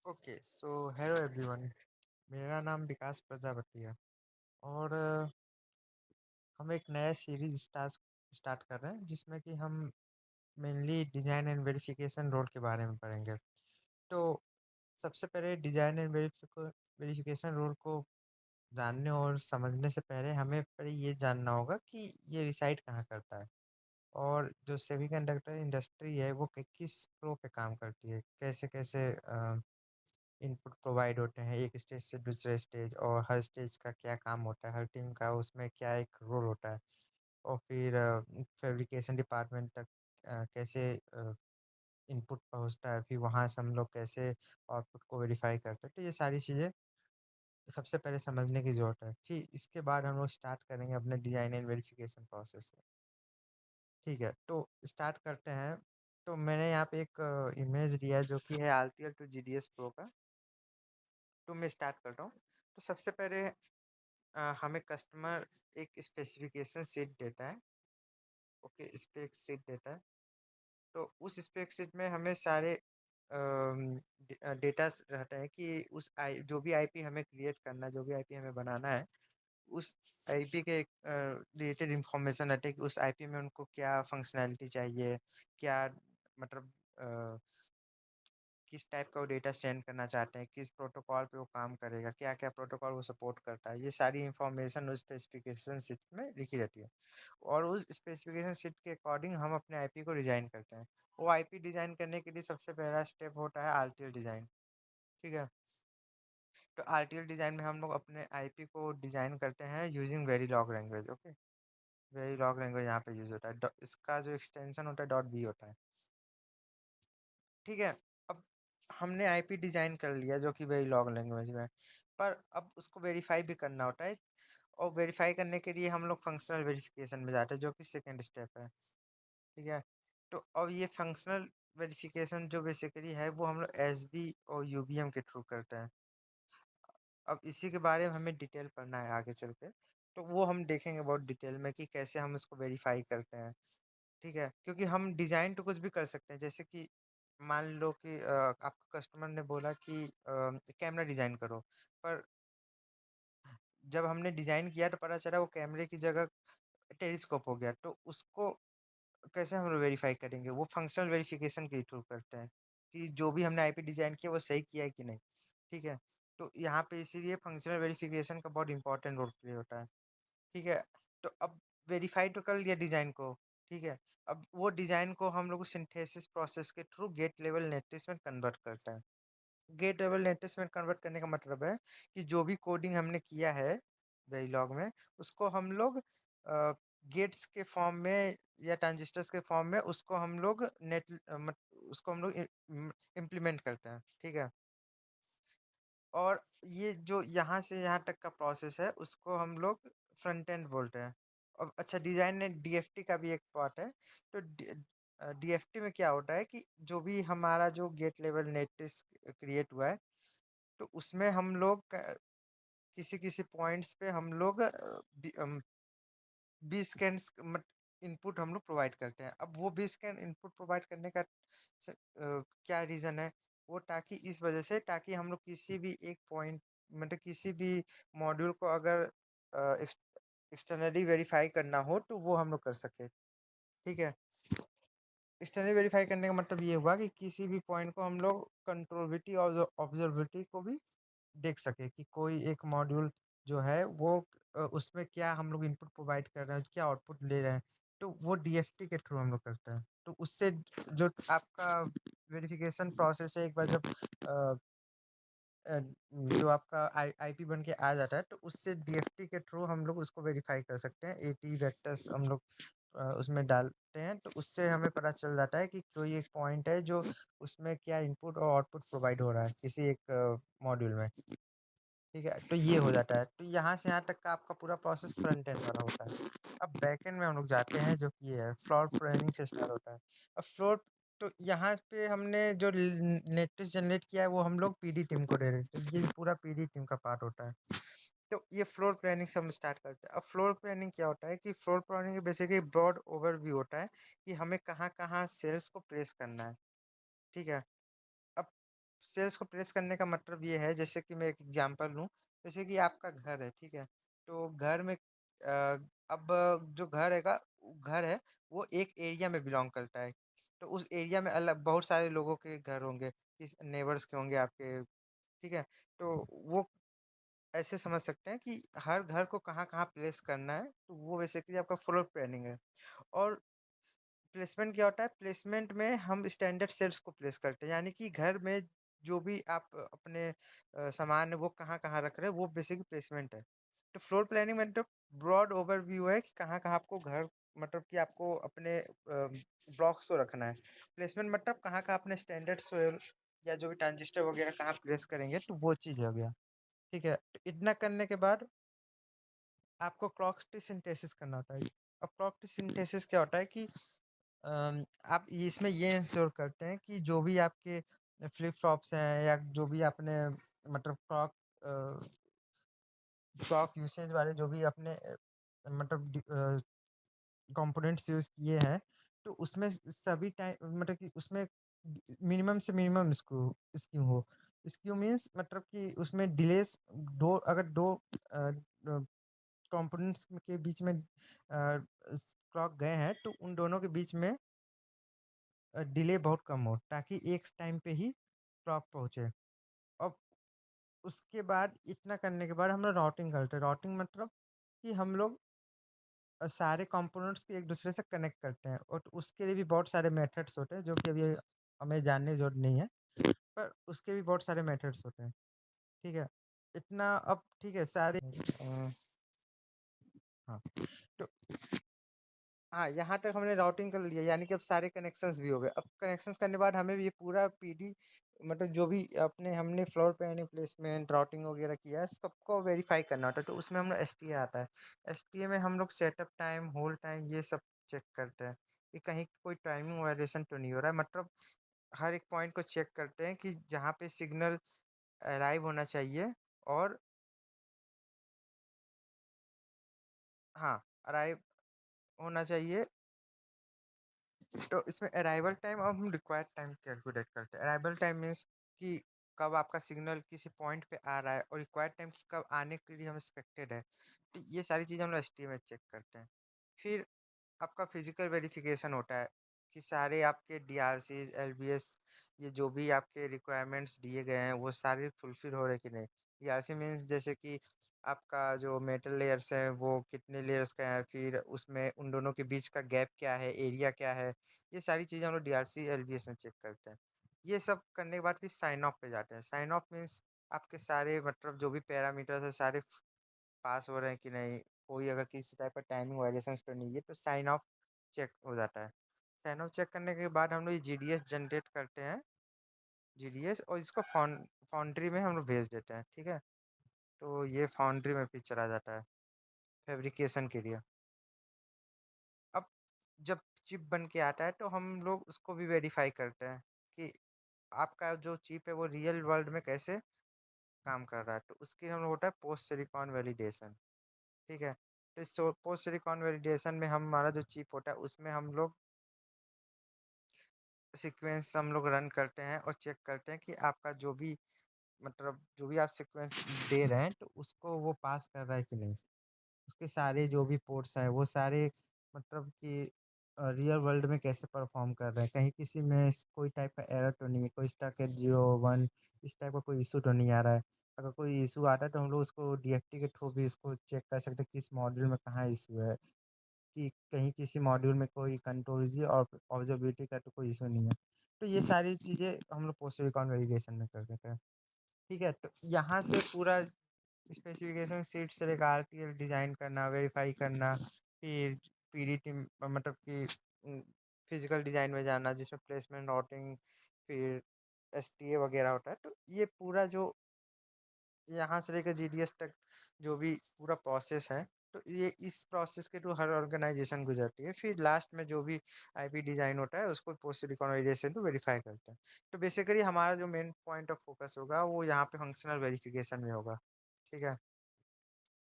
Okay so hello everyone. मेरा नाम विकास प्रजापति है और हम एक नया सीरीज स्टार्ट कर रहे हैं जिसमें कि हम mainly design and verification role के बारे में पढ़ेंगे। तो सबसे पहले डिज़ाइन एंड वेरिफिकेशन रोल को जानने और समझने से पहले हमें पहले ये जानना होगा कि ये रिसाइड कहाँ करता है और जो सेमीकंडक्टर इंडस्ट्री है वो किस फ्लो पे काम करती है, कैसे कैसे इनपुट प्रोवाइड होते हैं एक स्टेज से दूसरे स्टेज, और हर स्टेज का क्या काम होता है, हर टीम का उसमें क्या एक रोल होता है, और फिर फैब्रिकेशन डिपार्टमेंट तक कैसे इनपुट पहुंचता है, फिर वहां से हम लोग कैसे आउटपुट को वेरीफाई करते हैं। तो ये सारी चीज़ें सबसे पहले समझने की ज़रूरत है। फिर इसके बाद हम लोग स्टार्ट करेंगे अपने डिज़ाइन एंड वेरिफिकेशन प्रोसेस से। ठीक है, तो स्टार्ट करते हैं। तो मैंने यहाँ पे एक इमेज लिया है जो कि है RTL टू GDS प्रो का। तो मैं स्टार्ट करता हूँ। तो सबसे पहले हमें कस्टमर एक स्पेसिफिकेशन शीट देता है। ओके, स्पेक शीट देता है। तो उस स्पेक शीट में हमें सारे डेटा रहते हैं कि उस आई जो भी आईपी हमें क्रिएट करना है, जो भी आईपी हमें बनाना है, उस आईपी के रिलेटेड इंफॉर्मेशन रहते हैं कि उस आईपी में उनको क्या फंक्शनैलिटी चाहिए, क्या मतलब किस टाइप का वो डेटा सेंड करना चाहते हैं, किस प्रोटोकॉल पे वो काम करेगा, क्या क्या प्रोटोकॉल वो सपोर्ट करता है, ये सारी इन्फॉर्मेशन उस स्पेसिफिकेशन शीट में लिखी रहती है। और उस स्पेसिफिकेशन शीट के अकॉर्डिंग हम अपने आईपी को डिज़ाइन करते हैं। वो आईपी डिज़ाइन करने के लिए सबसे पहला स्टेप होता है आरटीएल डिज़ाइन। ठीक है, तो आरटीएल डिज़ाइन में हम लोग अपने आईपी को डिज़ाइन करते हैं यूजिंग वेरीलॉग लैंग्वेज। ओके, वेरीलॉग लैंग्वेज यहाँ पे यूज होता है। इसका जो एक्सटेंशन होता है .b होता है। ठीक है, अब हमने आईपी डिज़ाइन कर लिया जो कि वेरीलॉग लैंग्वेज में है, पर अब उसको वेरीफाई भी करना होता है। और वेरीफाई करने के लिए हम लोग फंक्शनल वेरिफिकेशन में जाते हैं जो कि सेकेंड स्टेप है। ठीक है, तो अब ये फंक्शनल वेरिफिकेशन जो बेसिकली है वो हम लोग एसबी और यूबीएम के थ्रू करते हैं। अब इसी के बारे में हमें डिटेल पढ़ना है आगे चल के, तो वो हम देखेंगे बहुत डिटेल में कि कैसे हम इसको वेरीफाई करते हैं। ठीक है, क्योंकि हम डिज़ाइन तो कुछ भी कर सकते हैं, जैसे कि मान लो कि आपका कस्टमर ने बोला कि कैमरा डिज़ाइन करो, पर जब हमने डिज़ाइन किया तो पता चला वो कैमरे की जगह टेलीस्कोप हो गया। तो उसको कैसे हम लोग वेरीफाई करेंगे? वो फंक्शनल वेरिफिकेशन के थ्रू करते हैं कि जो भी हमने आईपी डिज़ाइन किया वो सही किया है कि नहीं। ठीक है, तो यहाँ पे इसीलिए फंक्शनल वेरिफिकेशन का बहुत इंपॉर्टेंट रोल प्ले होता है। ठीक है, तो अब वेरीफाई तो कर लिया डिज़ाइन को। ठीक है, अब वो डिज़ाइन को हम लोग सिंथेसिस प्रोसेस के थ्रू गेट लेवल नेटलिस्ट में कन्वर्ट करते हैं। गेट लेवल नेटलिस्ट में कन्वर्ट करने का मतलब है कि जो भी कोडिंग हमने किया है वेरिलॉग में, उसको हम लोग गेट्स के फॉर्म में या ट्रांजिस्टर्स के फॉर्म में उसको हम लोग उसको हम लोग इम्प्लीमेंट करते हैं। ठीक है, और ये जो यहाँ से यहाँ तक का प्रोसेस है उसको हम लोग फ्रंट एंड बोलते हैं। और अच्छा, डिज़ाइन में डीएफटी का भी एक पार्ट है। तो डीएफटी में क्या होता है कि जो भी हमारा जो गेट लेवल नेटलिस्ट क्रिएट हुआ है, तो उसमें हम लोग किसी किसी पॉइंट्स पे हम लोग 20 स्कैन इनपुट हम लोग प्रोवाइड करते हैं। अब वो 20 स्कैन इनपुट प्रोवाइड करने का क्या रीज़न है? वो ताकि इस वजह से, ताकि हम लोग किसी भी एक पॉइंट मतलब किसी भी मॉड्यूल को अगर एक्सटर्नली वेरीफाई करना हो तो वो हम लोग कर सके। ठीक है, एक्सटर्नली वेरीफाई करने का मतलब ये हुआ कि किसी भी पॉइंट को हम लोग कंट्रोलबिलिटी और ऑब्जर्वेबिलिटी को भी देख सके कि कोई एक मॉड्यूल जो है वो उसमें क्या हम लोग इनपुट प्रोवाइड कर रहे हैं, क्या आउटपुट ले रहे हैं। तो वो डीएफटी के थ्रू हम लोग करते हैं। तो उससे जो आपका वेरिफिकेशन प्रोसेस है, एक बार जब अ, अ, जो आपका आईपी बन के आ जाता है तो उससे डीएफटी के थ्रू हम लोग उसको वेरीफाई कर सकते हैं। एटी वेक्टर्स हम लोग उसमें डालते हैं, तो उससे हमें पता चल जाता है कि कोई एक पॉइंट है जो उसमें क्या इनपुट और आउटपुट प्रोवाइड हो रहा है किसी एक मॉड्यूल में। ठीक है, तो ये हो जाता है। तो यहाँ से यहाँ तक का आपका पूरा प्रोसेस फ्रंट एंड वाला होता है। अब बैक एंड में हम लोग जाते हैं जो कि ये है फ्लोर प्लानिंग से स्टार्ट होता है। अब फ्लोर, तो यहाँ पे हमने जो नेटलिस्ट जनरेट किया है वो हम लोग पीडी टीम को दे रहे हैं, तो ये पूरा पीडी टीम का पार्ट होता है। तो ये फ्लोर प्लानिंग से हम स्टार्ट करते हैं। अब फ्लोर प्लानिंग क्या होता है कि floor planning basically broad overview होता है कि हमें कहाँ कहाँ सेल्स को प्लेस करना है। ठीक है, अब सेल्स को प्लेस करने का मतलब ये है, जैसे कि मैं एक एग्जांपल लूँ, जैसे कि आपका घर है, ठीक है? तो घर में अब जो घर है, वो एक एरिया में बिलॉन्ग करता है। तो उस एरिया में अलग बहुत सारे लोगों के घर होंगे, किस नेबर्स के होंगे आपके, ठीक है? तो वो ऐसे समझ सकते हैं कि हर घर को कहाँ-कहाँ प्लेस करना है, तो वो बेसिकली आपका फ्लोर प्लानिंग है। और प्लेसमेंट क्या होता है? प्लेसमेंट में हम स्टैंडर्ड सेल्स को प्लेस करते हैं, यानी कि घर में जो भी आप अपने सामान है वो कहाँ-कहाँ रख रहे हैं, वो बेसिकली प्लेसमेंट है। तो फ्लोर प्लानिंग मतलब ब्रॉड ओवरव्यू है कि कहाँ-कहाँ आपको घर, मतलब कि आपको अपने ब्लॉक्स को रखना है। प्लेसमेंट मतलब कहाँ-कहाँ अपने स्टैंडर्ड सेल या जो भी ट्रांजिस्टर वगैरह कहाँ प्लेस करेंगे, तो वो चीज़ हो गया, ठीक है? तो इतना करने के बाद आपको क्लॉक ट्री सिंथेसिस करना होता है। अब क्लॉक ट्री सिंथेसिस क्या होता है कि आप इसमें ये इंश्योर करते हैं कि जो भी आपके फ्लिप फ्लॉप्स हैं या जो भी आपने मतलब क्लॉक यूसेज वाले जो भी आपने मतलब कंपोनेंट्स यूज़ किए हैं, तो उसमें सभी टाइम मतलब कि उसमें मिनिमम से मिनिमम स्क्यू हो। स्क्यू मीन्स मतलब कि उसमें डिलेस 2 अगर 2 कंपोनेंट्स के बीच में क्लॉक गए हैं, तो उन दोनों के बीच में डिले बहुत कम हो, ताकि एक टाइम पे ही क्लॉक पहुँचे। अब उसके बाद इतना करने के बाद हम लोग राउटिंग करते हैं। राउटिंग मतलब कि हम लोग सारे कंपोनेंट्स को एक दूसरे से कनेक्ट करते हैं, और उसके लिए भी बहुत सारे मेथड्स होते हैं, जो कि अभी हमें जानने की ज़रूरत नहीं है, पर उसके भी बहुत सारे मेथड्स होते हैं, ठीक है? इतना अब ठीक है सारे हाँ, तो हाँ, यहाँ तक हमने राउटिंग कर लिया, यानी कि अब सारे कनेक्शंस भी हो गए। अब कनेक्शंस करने के बाद हमें ये पूरा पीडी मतलब जो भी अपने हमने फ्लोर प्लानिंग, प्लेसमेंट, राउटिंग वगैरह किया है, सबको वेरीफाई करना होता है। तो उसमें हम लोग एसटीए आता है। एसटीए में हम लोग सेटअप टाइम, होल्ड टाइम ये सब चेक करते हैं कि कहीं कोई टाइमिंग वायलेशन तो नहीं हो रहा है। मतलब हर एक पॉइंट को चेक करते हैं कि जहाँ पे सिग्नल अराइव होना चाहिए, और हाँ, अराइव होना चाहिए। तो इसमें अराइवल टाइम और हम रिक्वायर्ड टाइम कैलकुलेट करते हैं। अराइवल टाइम मीन्स कि कब आपका सिग्नल किसी पॉइंट पे आ रहा है, और रिक्वायर्ड टाइम कि कब आने के लिए हम एक्सपेक्टेड है। तो ये सारी चीज़ें हम लोग एसटीएम में चेक करते हैं। फिर आपका फिजिकल वेरिफिकेशन होता है कि सारे आपके डीआरसीज, एलबीएस, ये जो भी आपके रिक्वायरमेंट्स दिए गए हैं वो सारे फुलफिल हो रहे कि नहीं। डीआरसी मीन्स जैसे कि आपका जो मेटल लेयर्स है वो कितने लेयर्स का है, फिर उसमें उन दोनों के बीच का गैप क्या है, एरिया क्या है, ये सारी चीज़ें हम लोग डीआरसी एलबीएस में चेक करते हैं। ये सब करने के बाद फिर साइन ऑफ पे जाते हैं। साइन ऑफ मीन्स आपके सारे मतलब जो भी पैरामीटर्स है सारे पास हो रहे हैं कि नहीं, कोई अगर किसी टाइप का टाइमिंग वायलेशंस तो नहीं है, तो साइन ऑफ चेक हो जाता है। साइन ऑफ चेक करने के बाद हम लोग ये जीडीएस जनरेट करते हैं, जीडीएस, और इसको फाउंड्री में हम लोग भेज देते हैं, ठीक है? तो ये फाउंड्री में फिर चला जाता है फैब्रिकेशन के लिए। अब जब चिप बन के आता है, तो हम लोग उसको भी वेरीफाई करते हैं कि आपका जो चिप है वो रियल वर्ल्ड में कैसे काम कर रहा है। तो उसके हम लोग होता है पोस्ट सिलिकॉन वैलिडेशन, ठीक है? तो इस पोस्ट सिलिकॉन वैलिडेशन में हमारा जो चिप होता है उसमें हम लोग सीक्वेंस हम लोग रन करते हैं और चेक करते हैं कि आपका जो भी मतलब जो भी आप सीक्वेंस दे रहे हैं, तो उसको वो पास कर रहा है कि नहीं। उसके सारे जो भी पोर्ट्स हैं वो सारे मतलब कि रियल वर्ल्ड में कैसे परफॉर्म कर रहे हैं, कहीं किसी में कोई टाइप का एरर तो नहीं है, कोई स्टक है 0 1, इस टाइप का कोई इशू तो नहीं आ रहा है। अगर कोई इशू आता है तो हम लोग उसको डीएफटी के थ्रू भी इसको चेक कर सकते हैं किस मॉड्यूल में कहाँ इशू है, कि कहीं किसी मॉड्यूल में कोई कंट्रोलजी और ऑब्जर्वेबिलिटी का तो कोई इशू नहीं है। तो ये सारी चीज़ें हम लोग पोस्ट सिलिकॉन वेरिफिकेशन में कर देते हैं, ठीक है? तो यहाँ से पूरा स्पेसिफिकेशन शीट से लेकर आरटीएल डिज़ाइन करना, वेरीफाई करना, फिर पीडीटी मतलब कि फिजिकल डिज़ाइन में जाना जिसमें प्लेसमेंट, राउटिंग, फिर एसटीए वगैरह होता है। तो ये पूरा जो यहाँ से लेकर जीडीएस तक जो भी पूरा प्रोसेस है, तो ये इस प्रोसेस के थ्रू हर ऑर्गेनाइजेशन गुजरती है। फिर लास्ट में जो भी आईपी डिज़ाइन होता है उसको post silicon verification to verify करता है। तो बेसिकली हमारा जो मेन पॉइंट ऑफ फोकस होगा वो यहाँ पे फंक्शनल वेरिफिकेशन में होगा, ठीक है?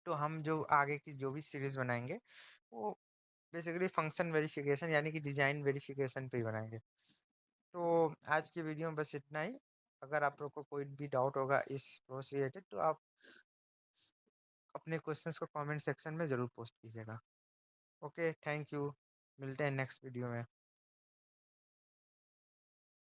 तो हम जो आगे की जो भी सीरीज़ बनाएँगे, वो बेसिकली फंक्शन वेरिफिकेशन यानी कि डिज़ाइन वेरिफिकेशन पे ही बनाएँगे। तो आज की वीडियो में बस इतना ही। अगर आप लोग को कोई भी डाउट होगा इस प्रो से रिलेटेड तो आप अपने क्वेश्चंस को कमेंट सेक्शन में ज़रूर पोस्ट कीजिएगा। Okay, thank you. मिलते हैं नेक्स्ट वीडियो में।